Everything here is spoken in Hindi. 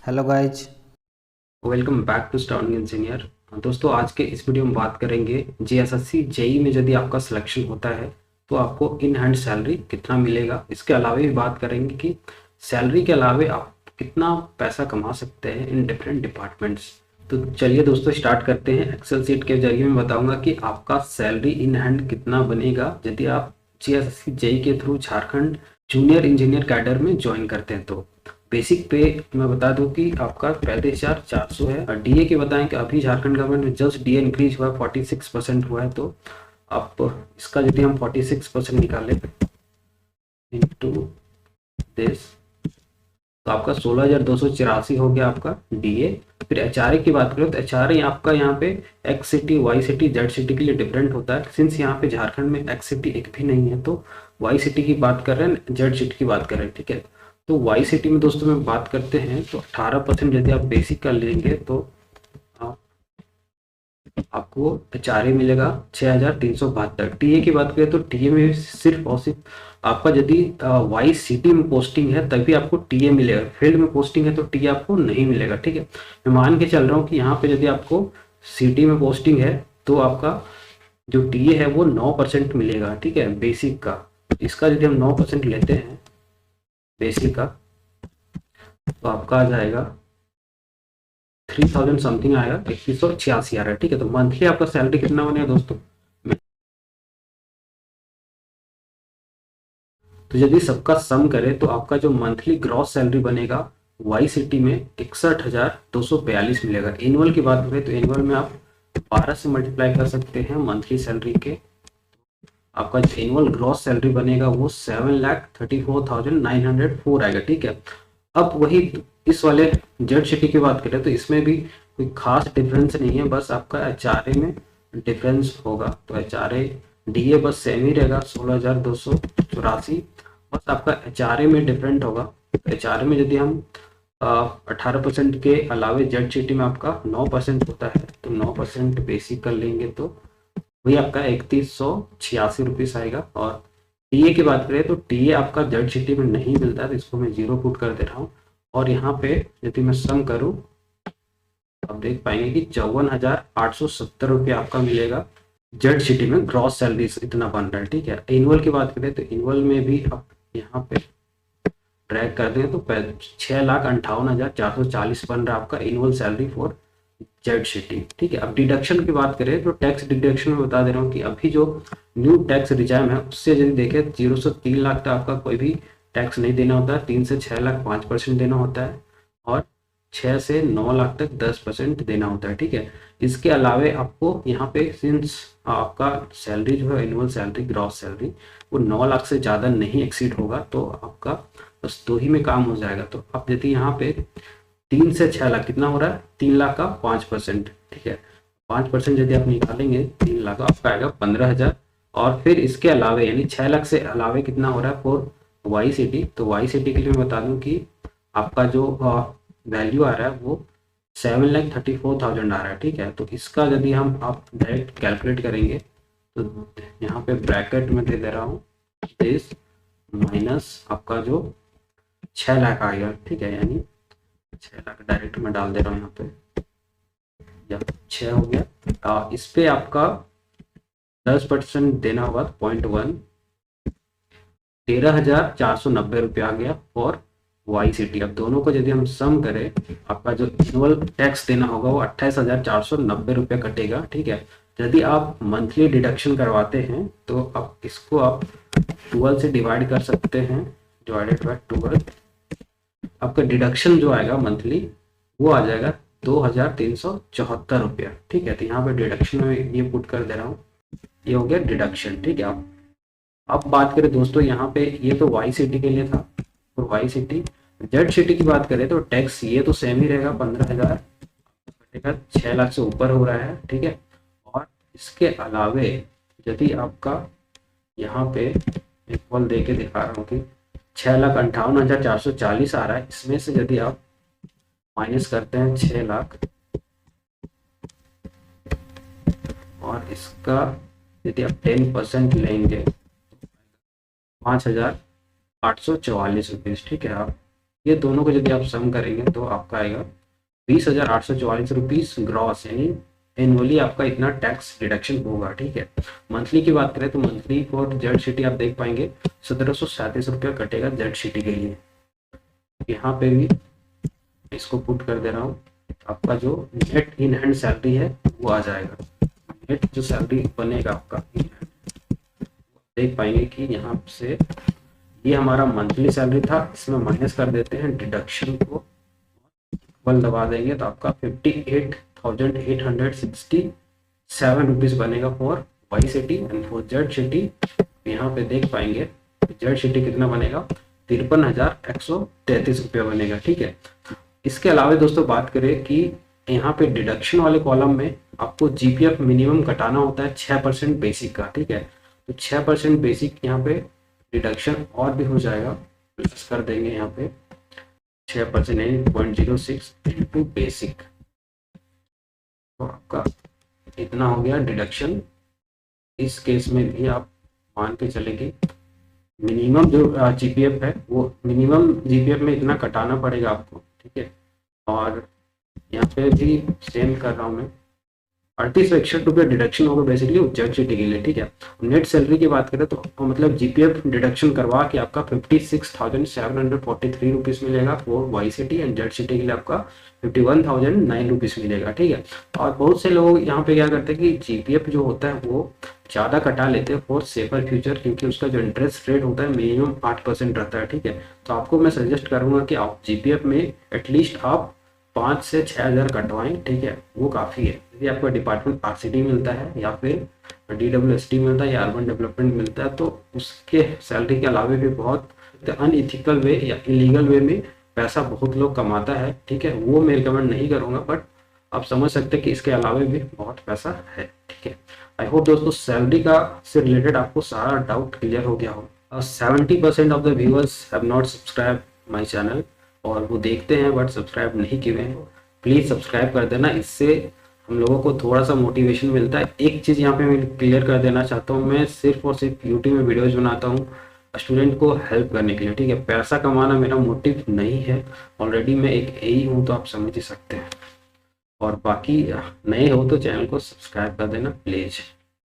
Hello guys. Welcome back to starting engineer. दोस्तों, आज के इस वीडियो में बात करेंगे जीएसएससी जेई में यदि आपका सिलेक्शन होता है तो आपको इन हैंड सैलरी कितना मिलेगा। इसके अलावा भी बात करेंगे कि सैलरी के अलावा आप कितना पैसा कमा सकते हैं इन डिफरेंट डिपार्टमेंट्स। तो चलिए दोस्तों, स्टार्ट करते हैं। एक्सेल सीट के जरिए मैं बताऊंगा कि आपका सैलरी इन हैंड कितना बनेगा यदि आप जीएसएससी जेई के through Jharkhand junior engineer cadre में ज्वाइन करते हैं। तो बेसिक पे मैं बता दूं कि आपका 35,400 है। और डीए के बताएं कि अभी झारखंड गवर्नमेंट में जस्ट डीए इंक्रीज हुआ है, 46% हुआ है। तो आप इसका यदि हम 46% निकालें इंटू दिस तो आपका 16,284 हो गया आपका डीए। फिर एचआरए की बात करें तो एचआरए आपका यहाँ पे X city Y city Z city के लिए डिफरेंट होता है। सिंस यहाँ पे झारखंड में एक्स सिटी एक भी नहीं है तो वाई सिटी की बात कर रहे हैं, जेड सिटी की बात कर रहे हैं, ठीक है। तो वाई सिटी में दोस्तों में बात करते हैं तो 18% यदि आप बेसिक का लेंगे तो आप आपको एचआरए मिलेगा 6,372। टीए की बात करें तो टीए में सिर्फ और सिर्फ आपका यदि वाई सिटी में पोस्टिंग है तभी आपको टीए मिलेगा। फील्ड में पोस्टिंग है तो टीए आपको नहीं मिलेगा, ठीक है। मैं मान के चल रहा हूँ कि यहाँ पे यदि आपको सिटी में पोस्टिंग है तो आपका जो टीए है वो 9% मिलेगा, ठीक है, बेसिक का। इसका यदि हम 9% लेते हैं बेसिक का तो आपका आ जाएगा 3,000 समथिंग आएगा, 2186 आ रहा है, ठीक है। तो मंथली आपका सैलरी कितना बनेगा दोस्तों। तो यदि सबका सम करें तो आपका जो मंथली ग्रॉस सैलरी बनेगा वाई सिटी में 61,242 मिलेगा। एनुअल की बात करें तो एनुअल में आप 12 से मल्टीप्लाई कर सकते हैं मंथली सैलरी के। आपका जो एनुअल ग्रॉस सैलरी बनेगा वो 7,34,904 आएगा, ठीक है। अब वही इस वाले जेड सिटी की बात करें तो इसमें भी कोई खास डिफरेंस नहीं है, बस आपका एचआरए में डिफरेंस होगा। तो एचआरए डीए बस सेम ही रहेगा 16,284, बस आपका एचआरए में डिफरेंट होगा। एचआरए में यदि हम 18% के अलावे जेड सिटी में आपका 9% होता है तो 9% बेसिक कर लेंगे तो वही आपका 3,186 रुपीस आएगा। और टीए की बात करें तो टीए आपका जेड सिटी में नहीं मिलता है तो इसको मैं जीरो पुट कर दे रहा हूँ। और यहाँ पे यदि मैं सम करूँ आप देख पाएंगे कि 54,870 रुपये आपका मिलेगा। जेड सिटी में ग्रॉस सैलरी इतना बन रहा है, ठीक है। एनुअल की बात करें तो एनुअल में भी आप यहाँ पे ट्रैक करते हैं तो 6,58,440 बन रहा है आपका annual salary for Z city, ठीक है। अब डिडक्शन की बात करें तो टैक्स डिडक्शन में बता दे रहा हूँ कि अभी जो न्यू टैक्स रिजाइम है उससे यदि देखें 0 से 3 लाख तक आपका कोई भी टैक्स नहीं देना होता है। 3 से 6 लाख 5% देना होता है और 6 से 9 लाख तक 10% देना होता है, ठीक है। इसके अलावे आपको यहाँ पे सिंस आपका सैलरी जो है एनुअल सैलरी ग्रॉस सैलरी वो 9 लाख से ज़्यादा नहीं एक्सीड होगा तो आपका बस 2 ही में काम हो जाएगा। तो अब यदि यहाँ पे 3 से 6 लाख कितना हो रहा है, 3 लाख का 5%, ठीक है। 5% यदि आप निकालेंगे 3 लाख आपका आएगा 15,000। और फिर इसके अलावे यानी 6 लाख से अलावे कितना हो रहा है फॉर वाई सिटी। तो वाई सिटी के लिए मैं बता दूं कि आपका जो वैल्यू आ रहा है वो 7,34,000 आ रहा है, ठीक है। तो इसका यदि हम आप डायरेक्ट कैलकुलेट करेंगे तो यहाँ पे ब्रैकेट में दे दे रहा हूँ दिस माइनस आपका जो 6 लाख आएगा, ठीक है। यानी 6 लाख डायरेक्ट में डाल दे रहा हूँ यहाँ पे, या 6 हो गया। इस पे आपका 10% देना होगा 0.1, 13,490 रुपये आ गया और वाई सिटी। अब दोनों को यदि हम सम करें आपका जो एनुअल टैक्स देना होगा वो 28,490 रुपये कटेगा, ठीक है। यदि आप मंथली डिडक्शन करवाते हैं तो आप इसको आप 12 से डिवाइड कर सकते हैं, डिवाइडेड बाय 12। आपका डिडक्शन जो आएगा मंथली वो आ जाएगा 2,374 रुपया, ठीक है। तो यहाँ पे डिडक्शन में ये पुट कर दे रहा हूँ, ये हो गया डिडक्शन, ठीक है। अब बात करें दोस्तों यहाँ पे ये तो वाई सिटी के लिए था और वाई सिटी जेड सिटी की बात करें तो टैक्स ये तो सेम ही रहेगा 15,000 कटेगा, 6 लाख से ऊपर हो रहा है, ठीक है। और इसके अलावे यदि आपका यहाँ पे एक पल दे के दिखा रहा हूँ कि 6,58,440 आ रहा है, इसमें से यदि आप माइनस करते हैं 6 लाख और इसका यदि आप 10% लेंगे 5,844 रुपीज़, ठीक है। आप ये दोनों को यदि आप सम करेंगे तो आपका आएगा 20,844 ग्रॉस, यानी एनुअली आपका इतना टैक्स डिडक्शन होगा। ठीक है, मंथली की बात करें तो मंथली फॉर जेड सिटी आप देख पाएंगे 1737 रुपया कटेगा जेड सिटी के लिए। यहाँ पे भी इसको पुट कर दे रहा हूँ, आपका जो नेट इन हैंड सैलरी है वो आ जाएगा। नेट जो सैलरी बनेगा आपका देख पाएंगे कि यहाँ से ये हमारा मंथली सैलरी था, इसमें माइनस कर देते हैं डिडक्शन को, इक्वल दबा देंगे तो आपका 58,867 रुपीज बनेगा for Y city. And for Z city यहाँ पे देख पाएंगे जेड सिटी कितना बनेगा, 53,133 रुपया बनेगा। ठीक है, इसके अलावा दोस्तों बात करें कि यहाँ पे डिडक्शन वाले कॉलम में आपको जीपीएफ मिनिमम कटाना होता है 6% बेसिक का। ठीक है, तो 6% बेसिक यहाँ पे डिडक्शन और भी हो जाएगा, प्लस कर देंगे यहाँ पे 6% यानी 0.06 इंटू बेसिक, तो आपका इतना हो गया डिडक्शन। इस केस में भी आप मान के चलेंगे मिनिमम जो जीपीएफ है वो मिनिमम जीपीएफ में इतना कटाना पड़ेगा आपको। ठीक है, और यहाँ पे भी सेम कर रहा हूँ मैं, 3861 रुपये डिडक्शन होगा बेसिकली जेड सिटी के लिए। ठीक है, नेट सैलरी की बात करें तो मतलब जीपीएफ डिडक्शन करवा के आपका 56,743 रुपीज़ मिलेगा for Y city, and Z city के लिए आपका 51,009 रुपीज़ मिलेगा। ठीक है, और बहुत से लोग यहाँ पे क्या करते हैं कि जीपीएफ जो होता है वो ज़्यादा कटा लेते हैं फॉर सेफर फ्यूचर, क्योंकि उसका जो इंटरेस्ट रेट होता है मिनिमम 8% रहता है। ठीक है, तो आपको मैं सजेस्ट करूँगा कि आप जीपीएफ में एटलीस्ट आप 5 से 6 हज़ार कटवाएं। ठीक है, वो काफ़ी है। यदि आपका डिपार्टमेंट आरसीडी मिलता है या फिर डीडब्ल्यूएसटी मिलता है या अर्बन डेवलपमेंट मिलता है, तो उसके सैलरी के अलावा भी बहुत अनइथिकल वे या इलीगल वे में पैसा बहुत लोग कमाता है। ठीक है, वो मैं रिकमेंड नहीं करूँगा, बट आप समझ सकते हैं कि इसके अलावा भी बहुत पैसा है। ठीक है, आई होप दोस्तों सैलरी का से रिलेटेड आपको सारा डाउट क्लियर हो गया हो। 70% of the viewers have not subscribe my channel, और वो देखते हैं बट सब्सक्राइब नहीं किए हैं। प्लीज़ सब्सक्राइब कर देना, इससे हम लोगों को थोड़ा सा मोटिवेशन मिलता है। एक चीज़ यहाँ पे मैं क्लियर कर देना चाहता हूँ, मैं सिर्फ और सिर्फ यूट्यूब में वीडियोज़ बनाता हूँ स्टूडेंट को हेल्प करने के लिए। ठीक है, पैसा कमाना मेरा मोटिव नहीं है, ऑलरेडी मैं एक एई हूँ तो आप समझ ही सकते हैं। और बाकी नए हो तो चैनल को सब्सक्राइब कर देना प्लीज़।